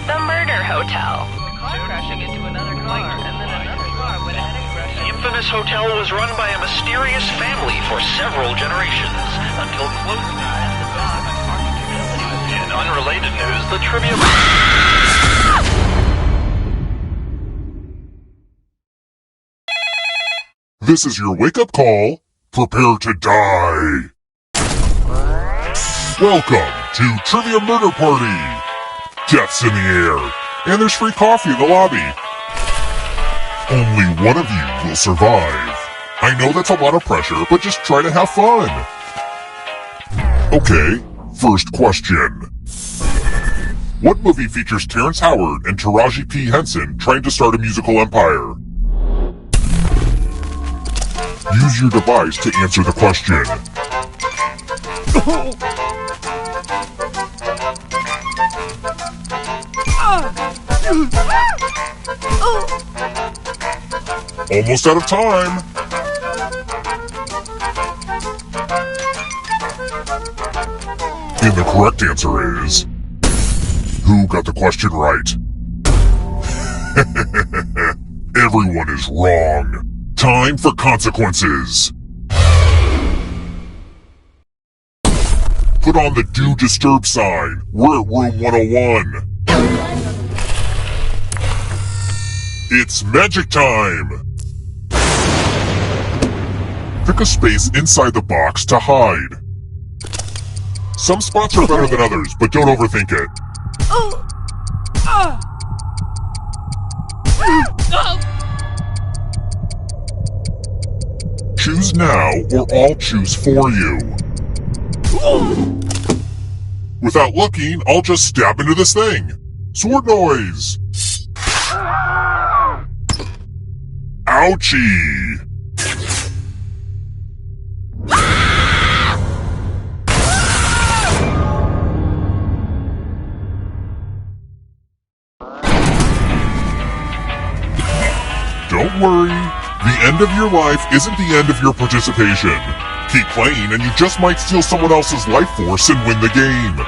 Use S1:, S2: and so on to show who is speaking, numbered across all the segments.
S1: The Murder Hotel. Car crashing into another car, and then another car went ahead and crashed.
S2: The infamous hotel was run by a mysterious family for several generations, until close time. In unrelated news, the trivia...
S3: This is your wake-up call. Prepare to die. Welcome to Trivia Murder Party. Death's in the air, and there's free coffee in the lobby. Only one of you will survive. I know that's a lot of pressure, but just try to have fun. Okay, first question. What movie features Terrence Howard and Taraji P. Henson trying to start a musical empire? Use your device to answer the question. Almost out of time. And the correct answer is... Who got the question right? Everyone is wrong. Time for consequences. Put on the Do Disturb sign. We're at room 101. It's magic time! Pick a space inside the box to hide. Some spots are better than others, but don't overthink it. Choose now, or I'll choose for you. Without looking, I'll just stab into this thing. Sword noise! Ouchie! Don't worry, the end of your life isn't the end of your participation. Keep playing and you just might steal someone else's life force and win the game.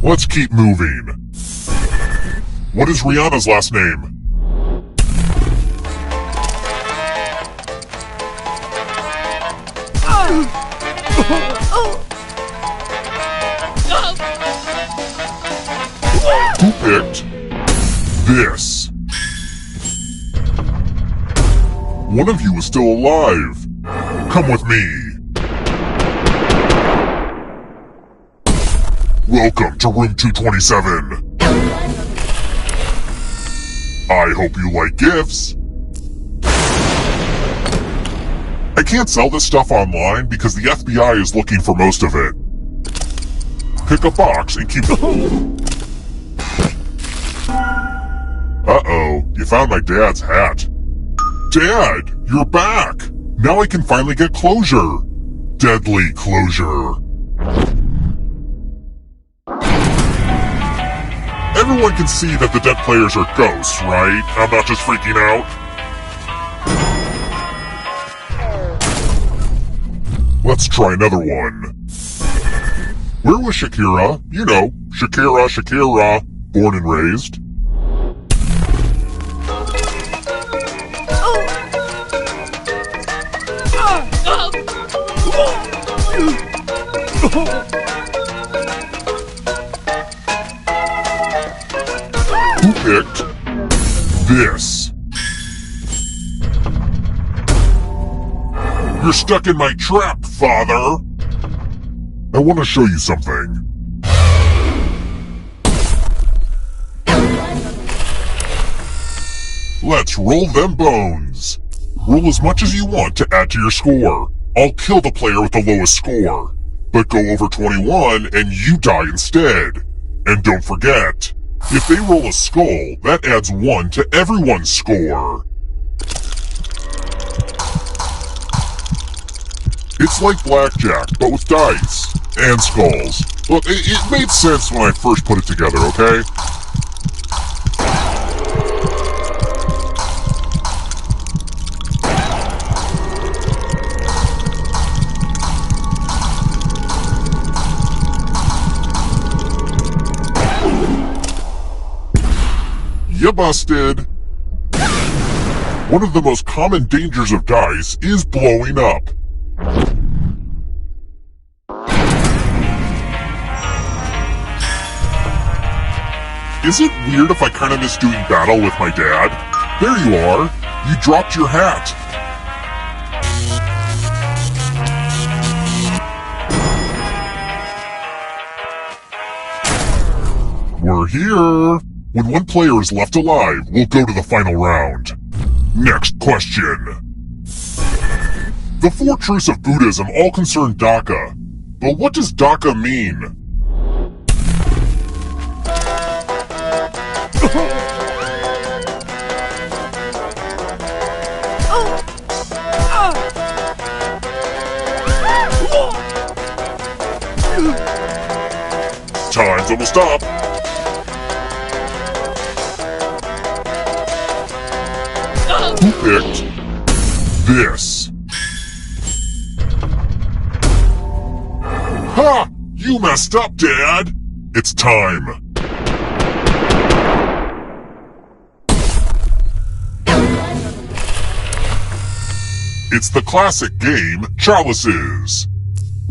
S3: Let's keep moving. What is Rihanna's last name? Who picked this? One of you is still alive. Come with me. Welcome to room 227. I hope you like gifts. I can't sell this stuff online because the FBI is looking for most of it. Pick a box and keep it. Uh-oh, you found my dad's hat. Dad, you're back! Now I can finally get closure. Deadly closure. Everyone can see that the dead players are ghosts, right? I'm not just freaking out. Let's try another one. Where was Shakira? You know, Shakira, born and raised. Who picked this? You're stuck in my trap, father! I want to show you something. Let's roll them bones. Roll as much as you want to add to your score. I'll kill the player with the lowest score. But go over 21 and you die instead. And don't forget, if they roll a skull, that adds 1 to everyone's score. It's like blackjack, but with dice. And skulls. Look, it made sense when I first put it together, okay? busted! One of the most common dangers of dice is blowing up. Is it weird if I kinda miss doing battle with my dad? There you are! You dropped your hat! We're here! When one player is left alive, we'll go to the final round. Next question. The four truths of Buddhism all concern Dhaka. But what does Dhaka mean? Time's almost up. Who picked this? Ha! You messed up, Dad! It's time. It's the classic game, Chalices.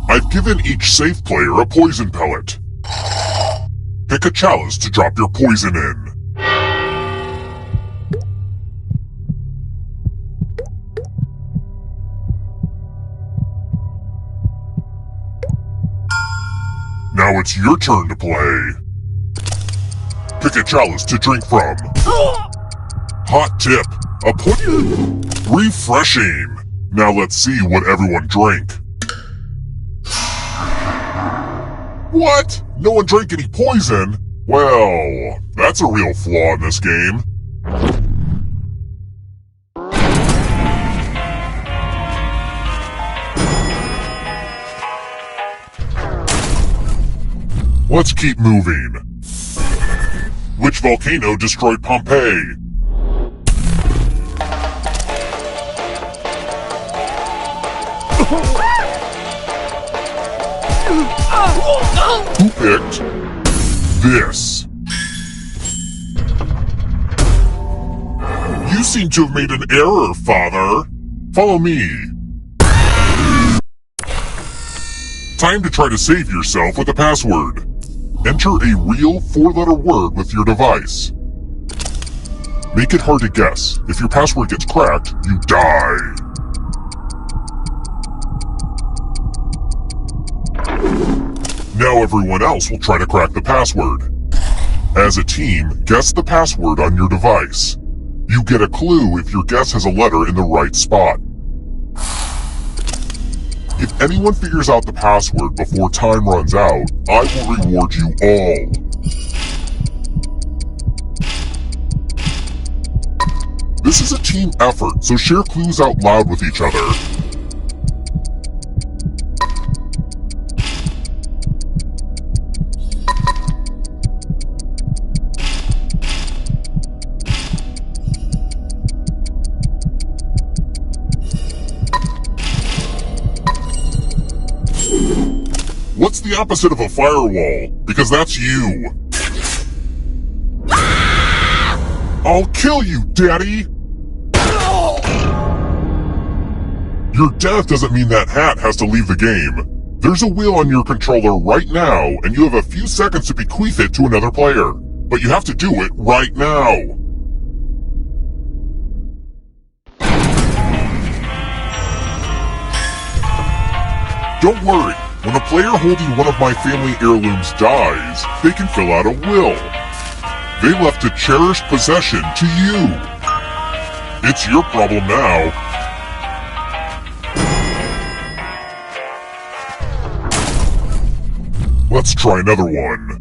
S3: I've given each safe player a poison pellet. Pick a chalice to drop your poison in. Now it's your turn to play. Pick a chalice to drink from. Hot tip, a poison. Refreshing. Now let's see what everyone drank. What? No one drank any poison? Well, that's a real flaw in this game. Let's keep moving. Which volcano destroyed Pompeii? Who picked this? You seem to have made an error, Father. Follow me. Time to try to save yourself with a password. Enter a real four-letter word with your device. Make it hard to guess. If your password gets cracked, you die. Now everyone else will try to crack the password. As a team, guess the password on your device. You get a clue if your guess has a letter in the right spot. If anyone figures out the password before time runs out, I will reward you all. This is a team effort, so share clues out loud with each other. What's the opposite of a firewall? Because that's you. I'll kill you, Daddy! Your death doesn't mean that hat has to leave the game. There's a wheel on your controller right now, and you have a few seconds to bequeath it to another player. But you have to do it right now. Don't worry. When a player holding one of my family heirlooms dies, they can fill out a will. They left a cherished possession to you. It's your problem now. Let's try another one.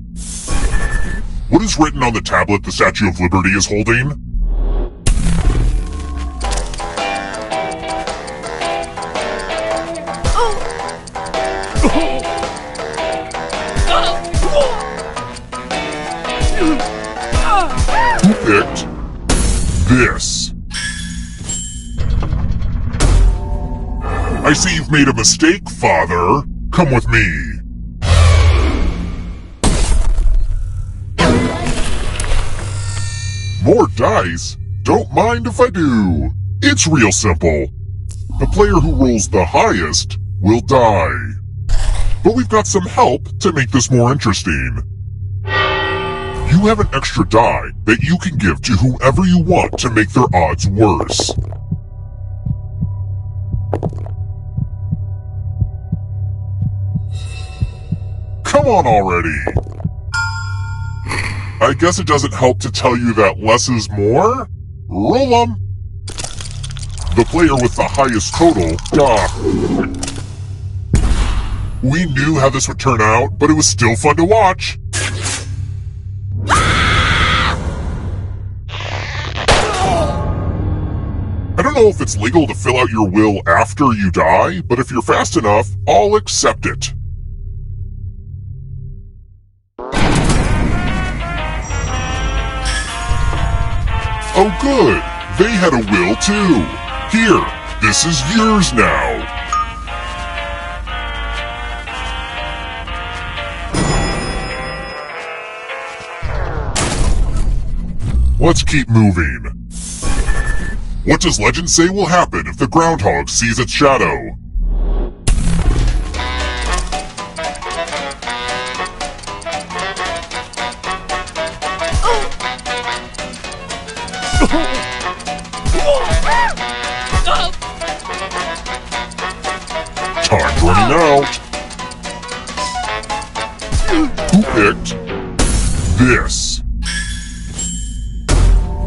S3: What is written on the tablet the Statue of Liberty is holding? Who picked this? I see you've made a mistake, Father. Come with me. More dice? Don't mind if I do. It's real simple. The player who rolls the highest will die. But we've got some help to make this more interesting. You have an extra die that you can give to whoever you want to make their odds worse. Come on already! I guess it doesn't help to tell you that less is more? Roll 'em! The player with the highest total got. We knew how this would turn out, but it was still fun to watch. I don't know if it's legal to fill out your will after you die, but if you're fast enough, I'll accept it. Oh good, they had a will too. Here, this is yours now. Let's keep moving. What does legend say will happen if the groundhog sees its shadow? Time's running out. Who picked this?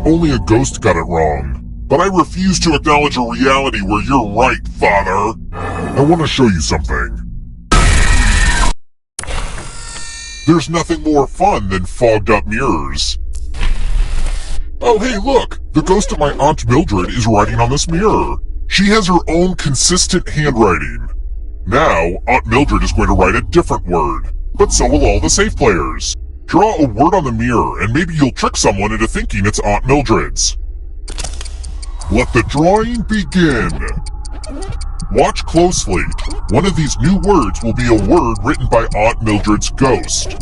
S3: Only a ghost got it wrong. But I refuse to acknowledge a reality where you're right, Father. I want to show you something. There's nothing more fun than fogged up mirrors. Oh hey look, the ghost of my Aunt Mildred is writing on this mirror. She has her own consistent handwriting. Now, Aunt Mildred is going to write a different word, but so will all the safe players. Draw a word on the mirror and maybe you'll trick someone into thinking it's Aunt Mildred's. Let the drawing begin. Watch closely. One of these new words will be a word written by Aunt Mildred's ghost.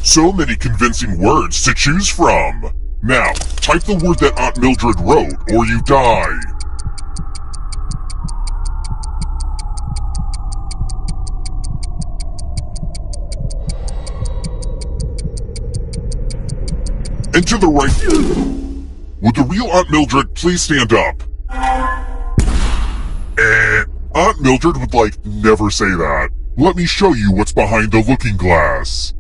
S3: So many convincing words to choose from. Now, type the word that Aunt Mildred wrote, or you die. And to the right. Would the real Aunt Mildred please stand up? Aunt Mildred would never say that. Let me show you what's behind the looking glass.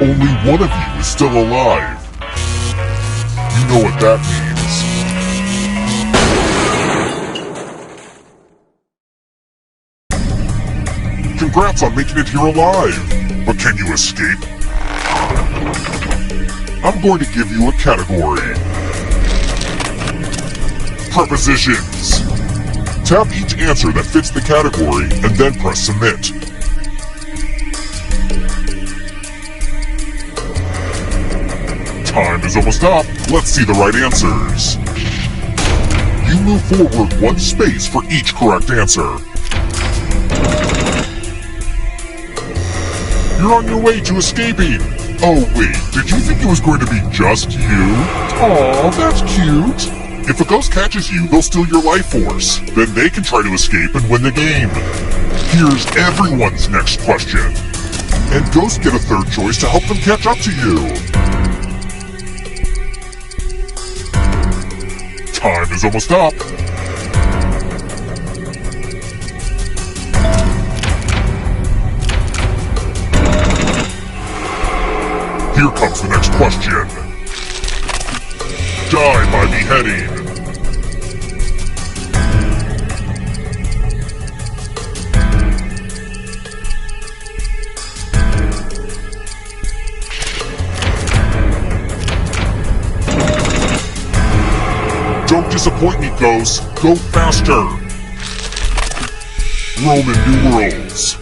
S3: Only one of you is still alive. You know what that means. Congrats on making it here alive. But can you escape? I'm going to give you a category. Prepositions. Tap each answer that fits the category and then press submit. Time is almost up. Let's see the right answers. You move forward one space for each correct answer. You're on your way to escaping. Oh wait, did you think it was going to be just you? Aw, that's cute. If a ghost catches you, they'll steal your life force. Then they can try to escape and win the game. Here's everyone's next question. And ghosts get a third choice to help them catch up to you. Time is almost up. Here comes the next question. Die by beheading. Don't disappoint me, ghosts. Go faster. Roman numerals.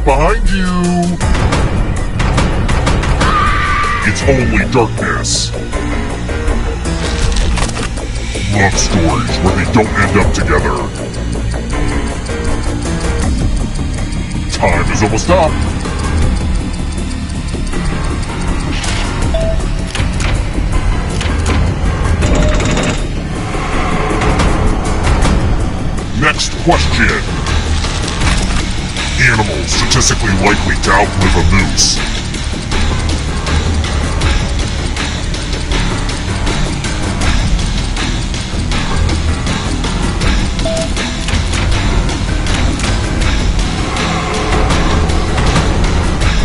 S3: behind you! It's only darkness. Love stories where they don't end up together. Time is almost up. Next question. Animals statistically likely to outlive a moose.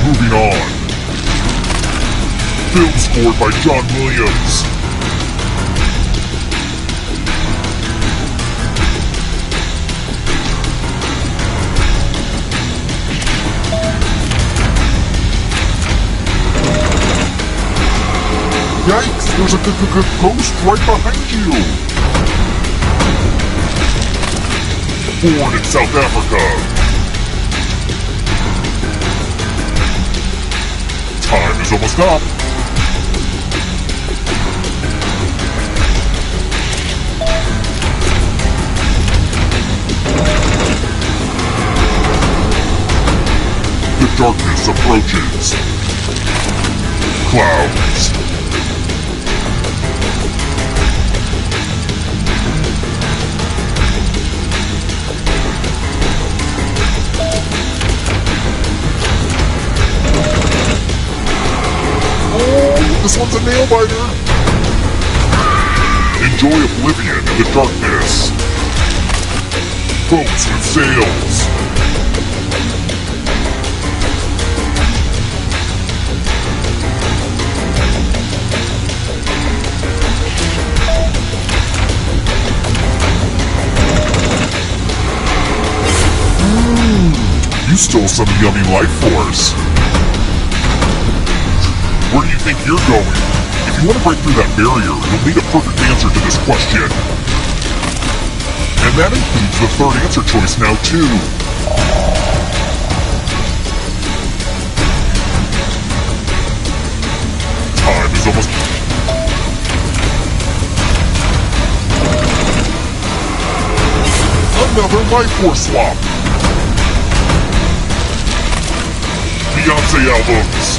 S3: Moving on. Film scored by John Williams. Yikes, there's a ghost right behind you! Born in South Africa. Time is almost up. The darkness approaches. Clouds. This one's a nail-biter! Enjoy oblivion in the darkness. Boats with sails. You stole some yummy life force. Where do you think you're going? If you want to break through that barrier, you'll need a perfect answer to this question. And that includes the third answer choice now, too. Time is almost... Another life force swap. Beyonce albums.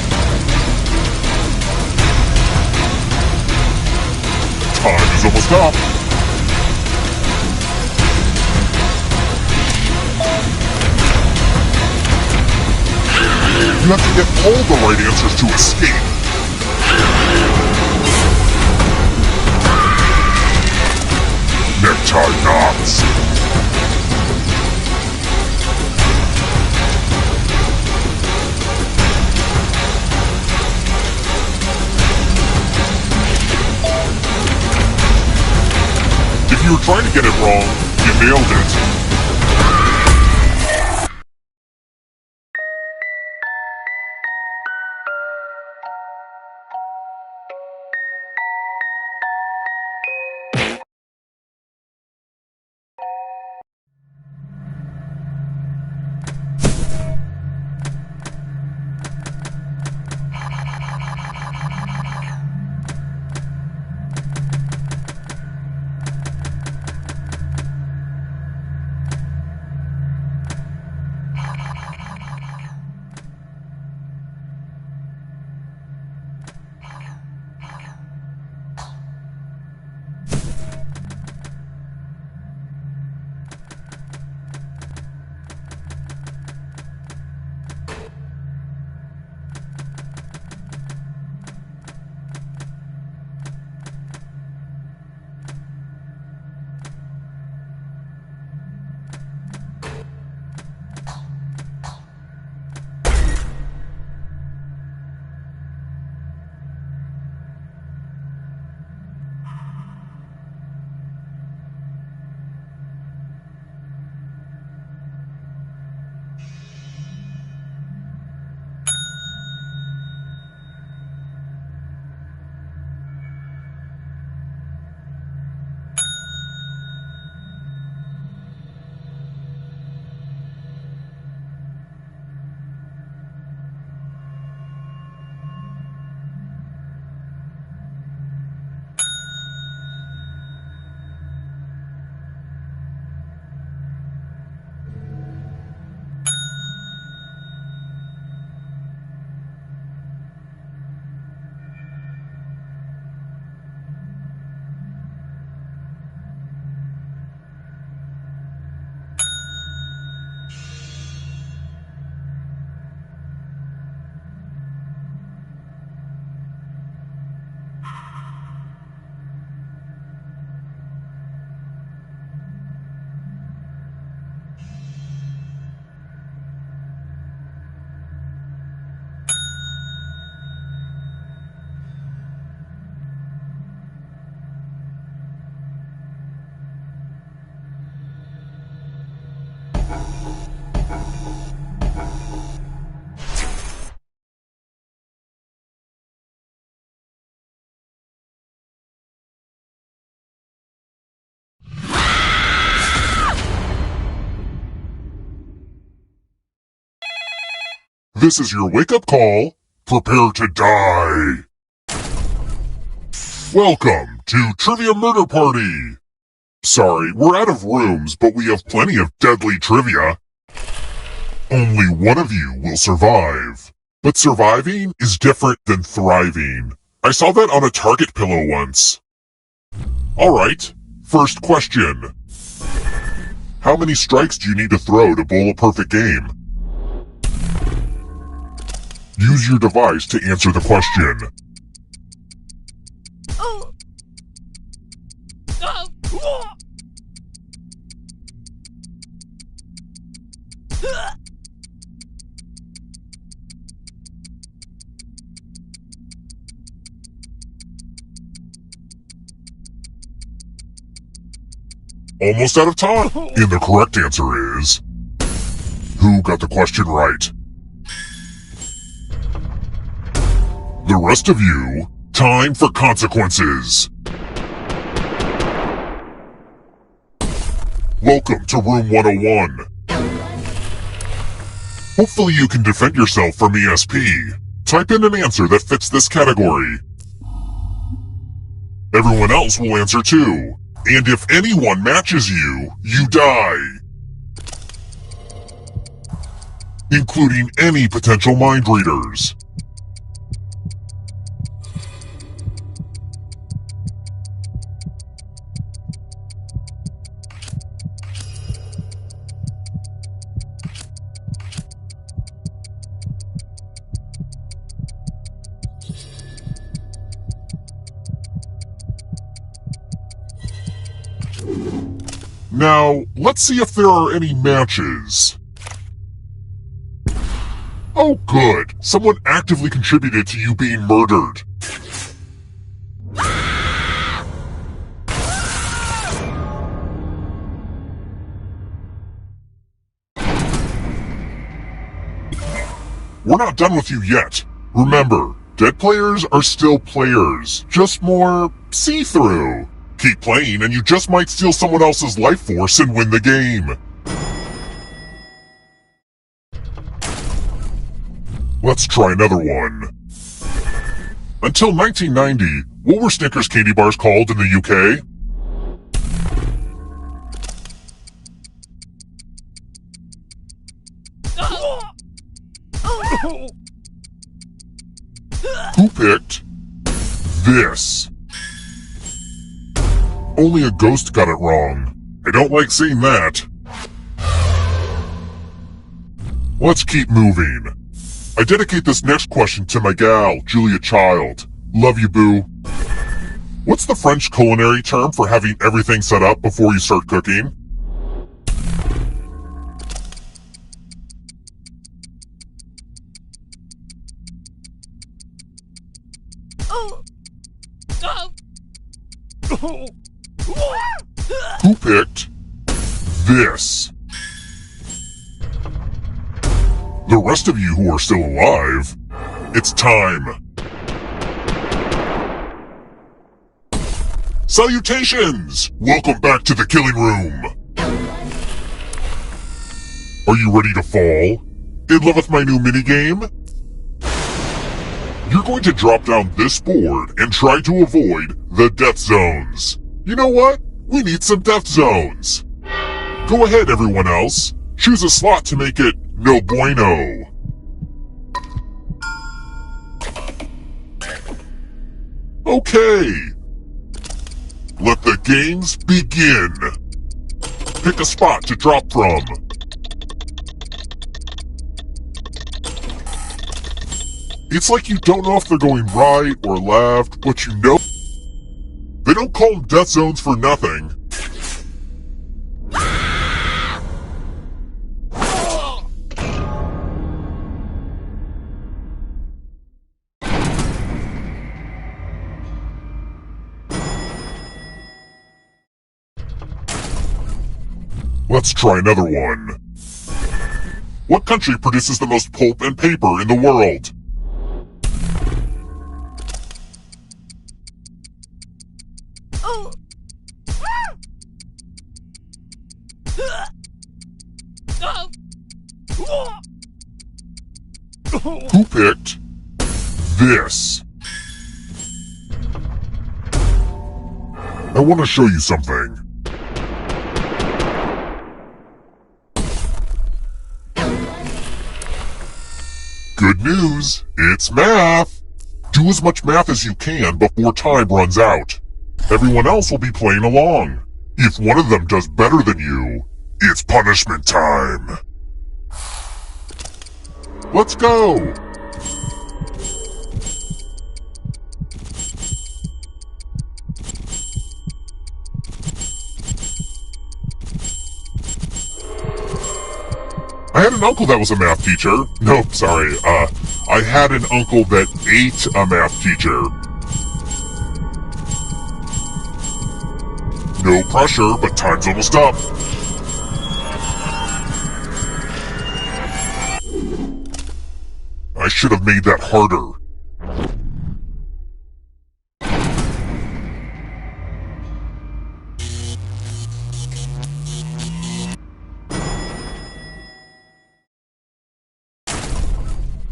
S3: Time is almost up. You have to get all the right answers to escape. Necktie knots. If you were trying to get it wrong, you nailed it. This is your wake-up call. Prepare to die. Welcome to Trivia Murder Party. Sorry, we're out of rooms, but we have plenty of deadly trivia. Only one of you will survive. But surviving is different than thriving. I saw that on a Target pillow once. Alright, first question. How many strikes do you need to throw to bowl a perfect game? Use your device to answer the question. Almost out of time. And the correct answer is... Who got the question right? The rest of you, time for consequences. Welcome to Room 101. Hopefully you can defend yourself from ESP. Type in an answer that fits this category. Everyone else will answer too. And if anyone matches you, you die. Including any potential mind readers. Now, let's see if there are any matches. Oh good, someone actively contributed to you being murdered. We're not done with you yet. Remember, dead players are still players, just more see-through. Keep playing and you just might steal someone else's life force and win the game. Let's try another one. Until 1990, what were Snickers candy bars called in the UK? Who picked this? Only a ghost got it wrong. I don't like seeing that. Let's keep moving. I dedicate this next question to my gal, Julia Child. Love you, boo. What's the French culinary term for having everything set up before you start cooking? Who picked this? The rest of you who are still alive, it's time. Salutations! Welcome back to the killing room. Are you ready to fall? In love with my new minigame? You're going to drop down this board and try to avoid the death zones. You know what? We need some death zones. Go ahead, everyone else. Choose a slot to make it no bueno. Okay. Let the games begin. Pick a spot to drop from. It's like you don't know if they're going right or left, but you know. They don't call them death zones for nothing. Let's try another one. What country produces the most pulp and paper in the world? Who picked this? I want to show you something. Good news, it's math. Do as much math as you can before time runs out. Everyone else will be playing along. If one of them does better than you, it's punishment time. Let's go! I had an uncle that was a math teacher. Nope, sorry. I had an uncle that ate a math teacher. No pressure, but time's almost up. I should have made that harder.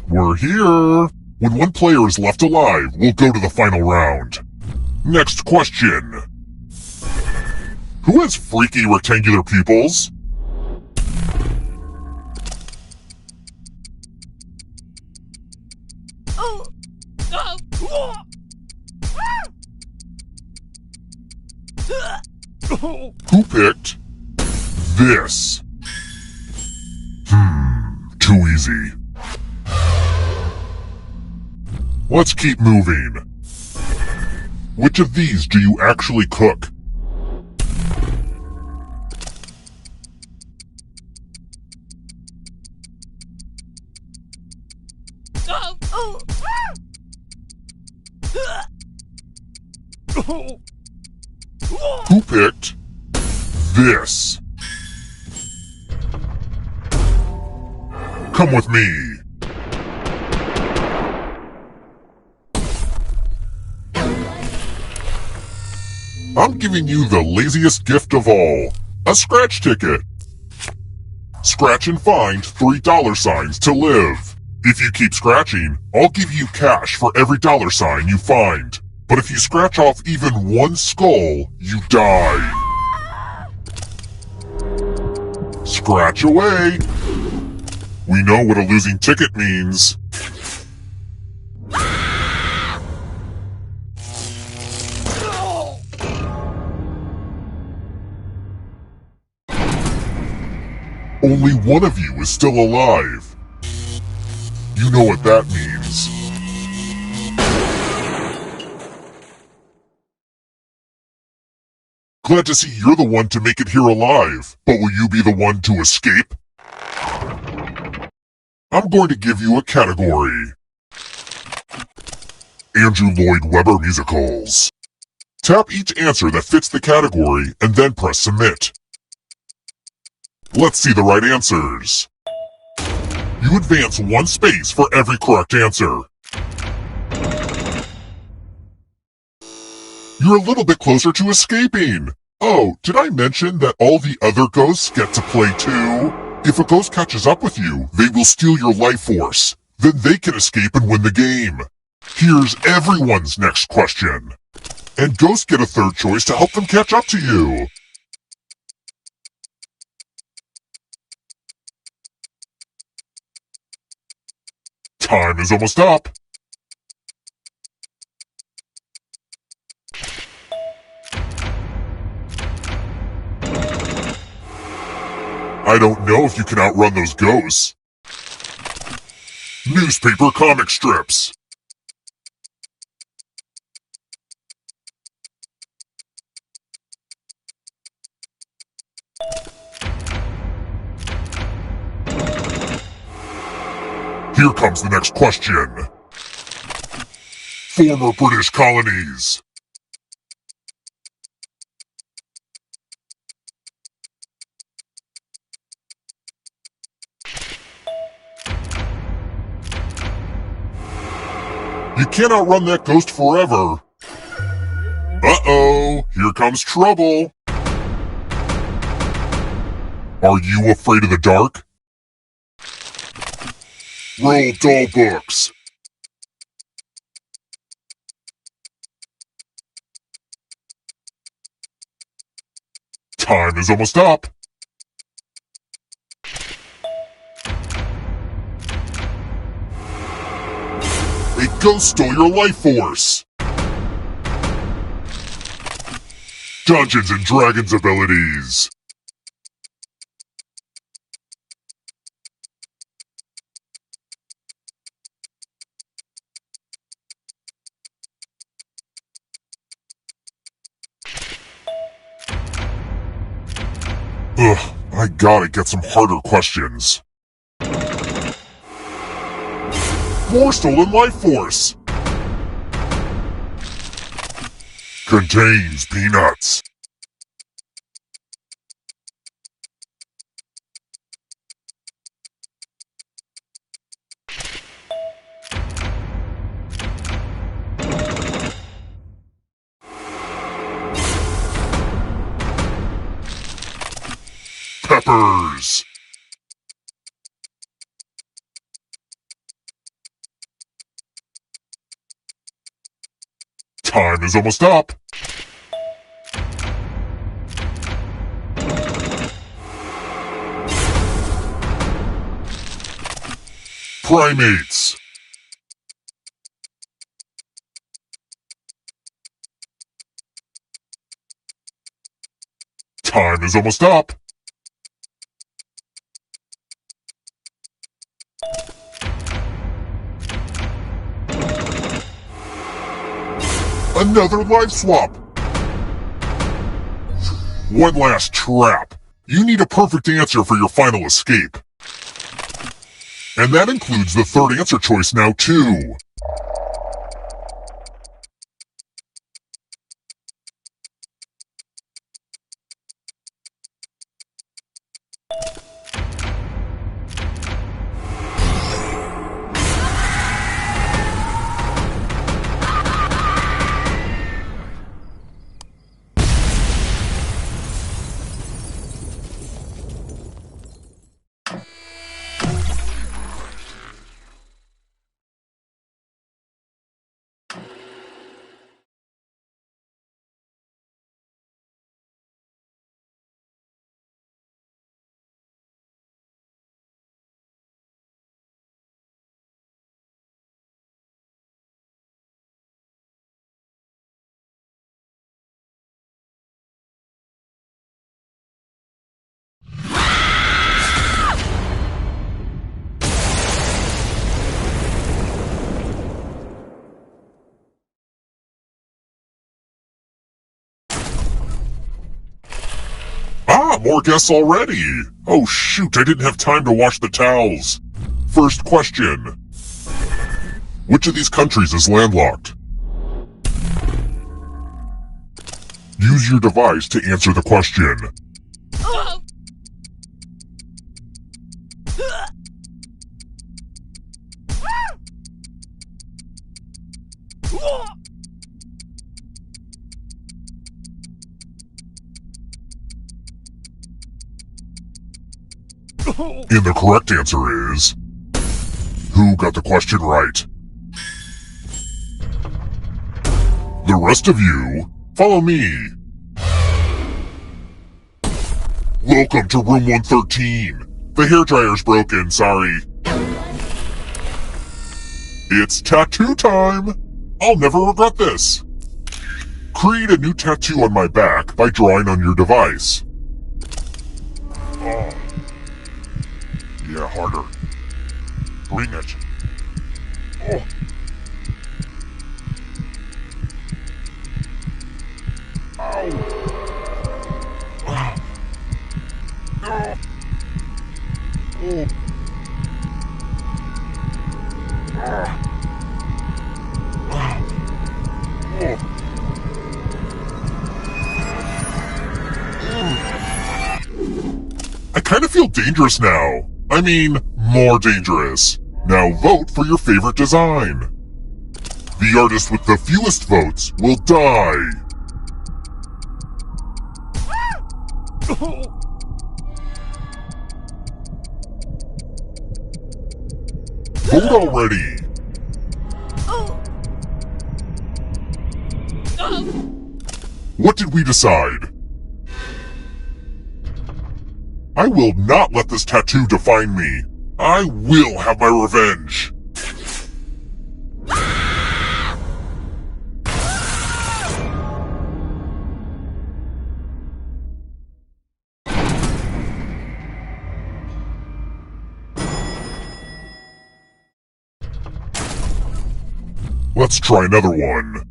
S3: We're here! When one player is left alive, we'll go to the final round. Next question. Who has freaky rectangular pupils? Who picked this? Too easy. Let's keep moving. Which of these do you actually cook? Who picked this? Come with me. I'm giving you the laziest gift of all, a scratch ticket. Scratch and find $3 to live. If you keep scratching, I'll give you cash for every $sign you find. But if you scratch off even one skull, you die. Scratch away. We know what a losing ticket means. Only one of you is still alive. You know what that means. Glad to see you're the one to make it here alive, but will you be the one to escape? I'm going to give you a category. Andrew Lloyd Webber musicals. Tap each answer that fits the category and then press submit. Let's see the right answers. You advance 1 space for every correct answer. You're a little bit closer to escaping. Oh, did I mention that all the other ghosts get to play too? If a ghost catches up with you, they will steal your life force. Then they can escape and win the game. Here's everyone's next question. And ghosts get a third choice to help them catch up to you. Time is almost up. I don't know if you can outrun those ghosts. Newspaper comic strips. Here comes the next question. Former British colonies. You can't outrun that ghost forever. Uh-oh, here comes trouble. Are you afraid of the dark? Roll dull books. Time is almost up. A ghost stole your life force. Dungeons and Dragons abilities. Ugh, I gotta get some harder questions. 4 stolen life force. Contains peanuts. Peppers. Time is almost up. Primates. Time is almost up. Another life swap. One last trap. You need a perfect answer for your final escape. And that includes the third answer choice now, too. Ah, more guests already! Oh shoot, I didn't have time to wash the towels. First question. Which of these countries is landlocked? Use your device to answer the question. And the correct answer is... Who got the question right? The rest of you, follow me. Welcome to room 113. The hairdryer's broken, sorry. It's tattoo time! I'll never regret this. Create a new tattoo on my back by drawing on your device. Oh. Yeah, harder. Bring it. Oh. Ow. Oh. Oh. Oh. I kind of feel dangerous now. I mean, more dangerous. Now vote for your favorite design. The artist with the fewest votes will die. Vote already! What did we decide? I will not let this tattoo define me. I will have my revenge. Let's try another one.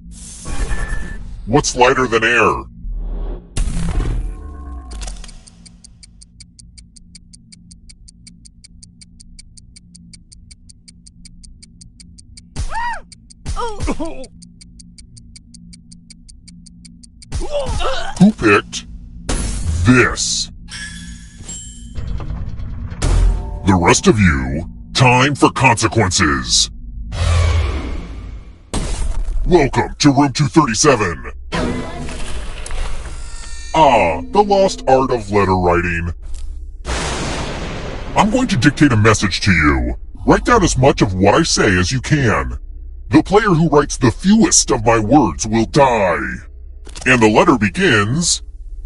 S3: What's lighter than air? Who picked this? The rest of you, time for consequences. Welcome to room 237. The lost art of letter writing. I'm going to dictate a message to you. Write down as much of what I say as you can. The player who writes the fewest of my words will die. And the letter begins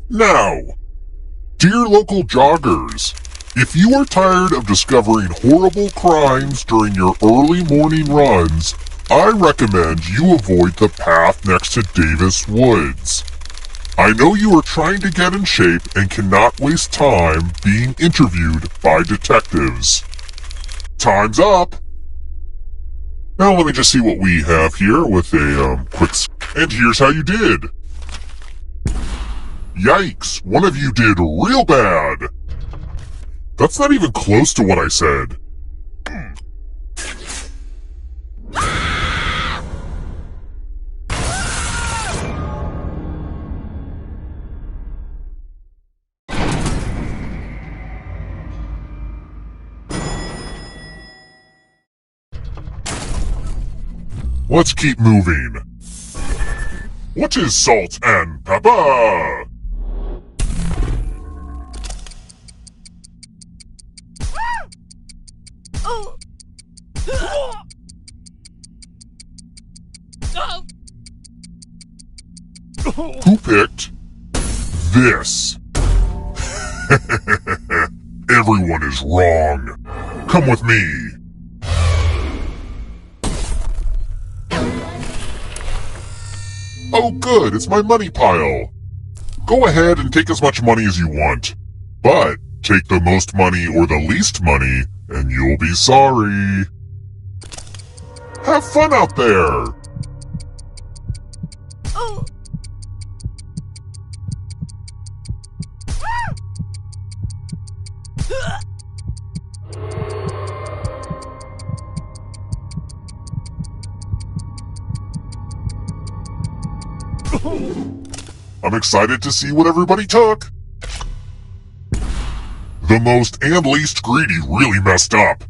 S3: now. Dear local joggers, if you are tired of discovering horrible crimes during your early morning runs, I recommend you avoid the path next to Davis Woods. I know you are trying to get in shape and cannot waste time being interviewed by detectives. Time's up! Now let me just see what we have here with a quick... And here's how you did. Yikes, one of you did real bad. That's not even close to what I said. Let's keep moving. What is salt and pepper? Who picked this? Everyone is wrong. Come with me. Oh good, it's my money pile. Go ahead and take as much money as you want. But take the most money or the least money, and you'll be sorry. Have fun out there! I'm excited to see what everybody took. The most and least greedy really messed up.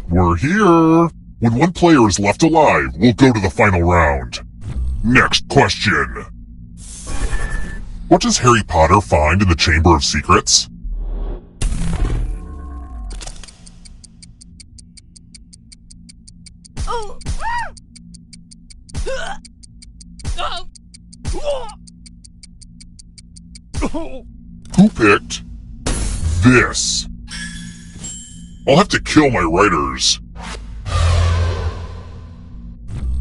S3: We're here. When one player is left alive, we'll go to the final round. Next question. What does Harry Potter find in the Chamber of Secrets? Who picked this? I'll have to kill my writers.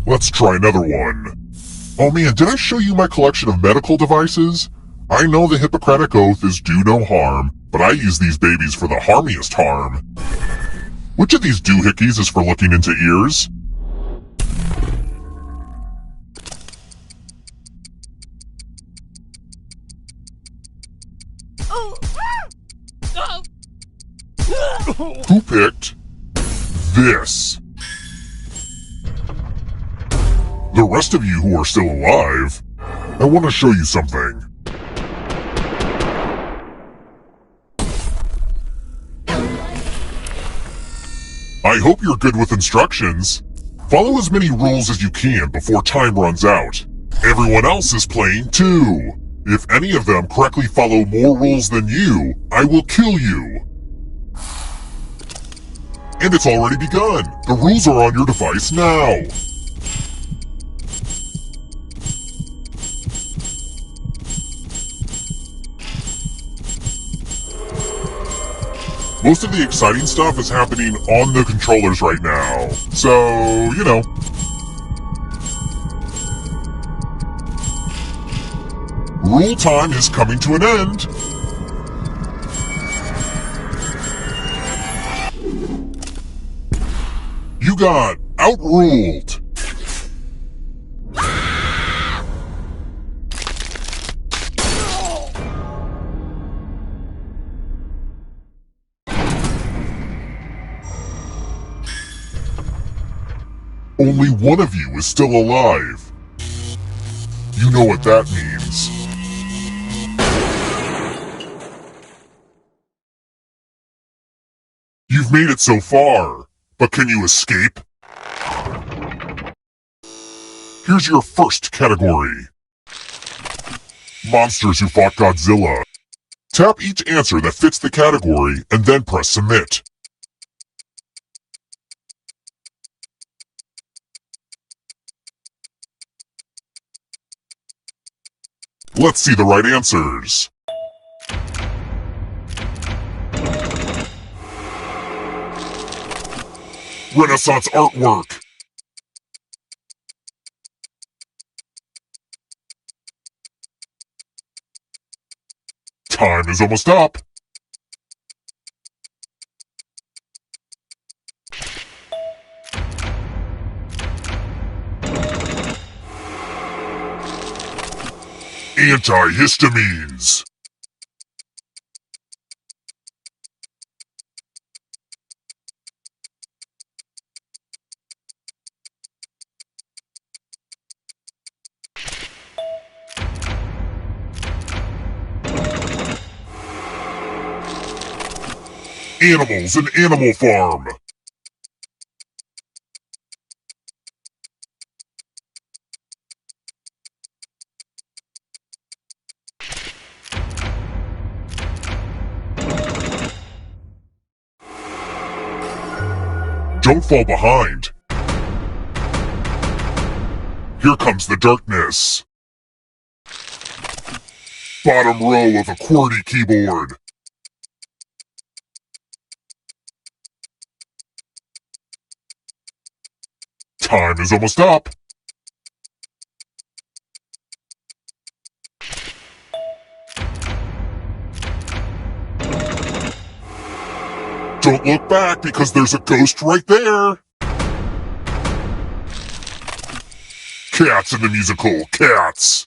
S3: Let's try another one. Oh man, did I show you my collection of medical devices? I know the Hippocratic Oath is do no harm, but I use these babies for the harmiest harm. Which of these doohickeys is for looking into ears? Who picked this. The rest of you who are still alive, I want to show you something. I hope you're good with instructions. Follow as many rules as you can before time runs out. Everyone else is playing too. If any of them correctly follow more rules than you, I will kill you. And it's already begun. The rules are on your device now. Most of the exciting stuff is happening on the controllers right now. So, you know. Rule time is coming to an end. You got outruled. Only one of you is still alive. You know what that means. You've made it so far, but can you escape? Here's your first category. Monsters who fought Godzilla. Tap each answer that fits the category and then press submit. Let's see the right answers. Renaissance artwork. Time is almost up. Antihistamines. Animals in Animal Farm. Don't fall behind. Here comes the darkness. Bottom row of a QWERTY keyboard. Time is almost up. Don't look back because there's a ghost right there. Cats in the musical, Cats.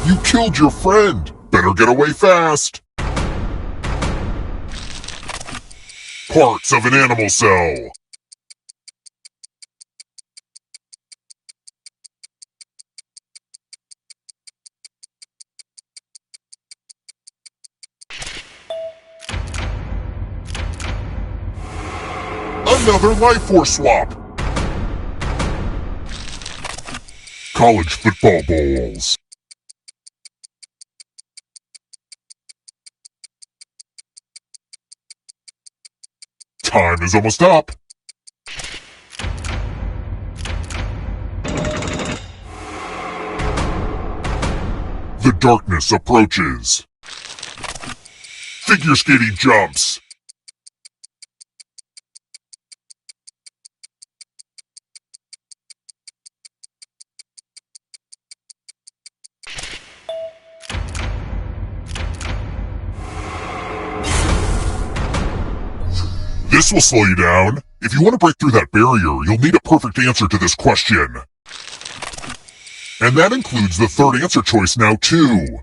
S3: You killed your friend. Better get away fast. Parts of an animal cell. Another life force swap. College football bowls. Time is almost up. The darkness approaches. Figure skating jumps. This will slow you down. If you want to break through that barrier, you'll need a perfect answer to this question. And that includes the third answer choice now, too.